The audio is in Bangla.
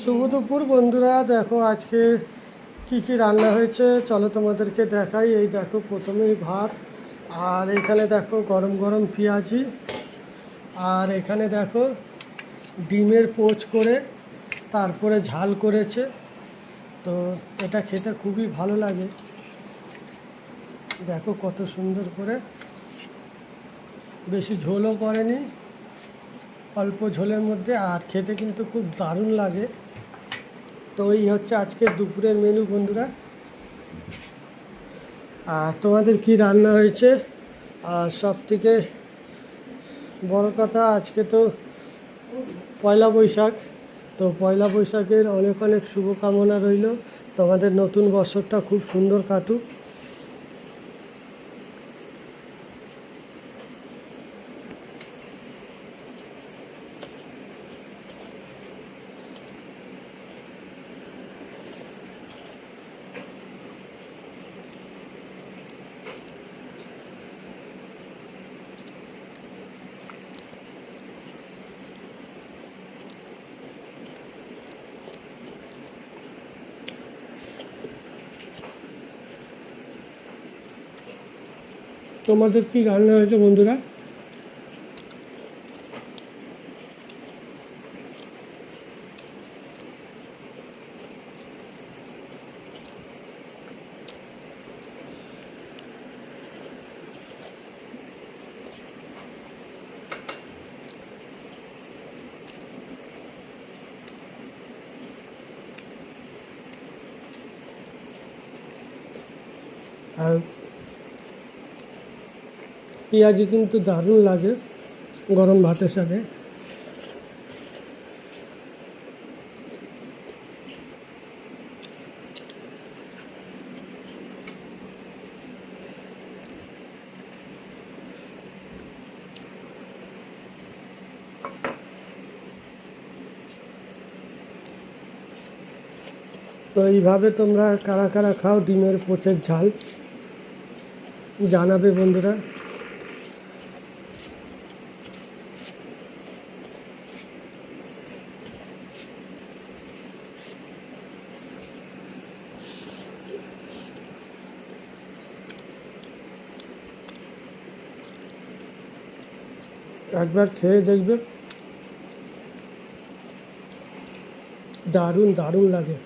শুভ দুপুর বন্ধুরা, দেখো আজকে কি কি রান্না হয়েছে চলো তোমাদেরকে দেখাই। এই দেখো প্রথমেই ভাত, আর এখানে দেখো গরম গরম পেঁয়াজি, আর এখানে দেখো ডিমের পোচ করে তারপরে ঝাল করেছে। তো এটা খেতে খুবই ভালো লাগে, দেখো কত সুন্দর করে, বেশি ঝোলও করেনি, অল্প ঝোলের মধ্যে, আর খেতে কিন্তু খুব দারুণ লাগে। তো এই হচ্ছে আজকের দুপুরের মেনু বন্ধুরা। আর তোমাদের কি রান্না হয়েছে? আর সব থেকে বড় কথা, আজকে তো পয়লা বৈশাখ। তো পয়লা বৈশাখের অনেক অনেক শুভকামনা রইল, তোমাদের নতুন বছরটা খুব সুন্দর কাটুক। তোমাদের কি রান্না হয়েছে বন্ধুরা? আর পেঁয়াজি কিন্তু দারুণ লাগে গরম ভাতের সাথে। তো এইভাবে তোমরা কারা কারা খাও ডিমের পোচের ঝাল, জানাবে বন্ধুরা। একবার খেয়ে দেখবে, দারুণ দারুণ লাগে।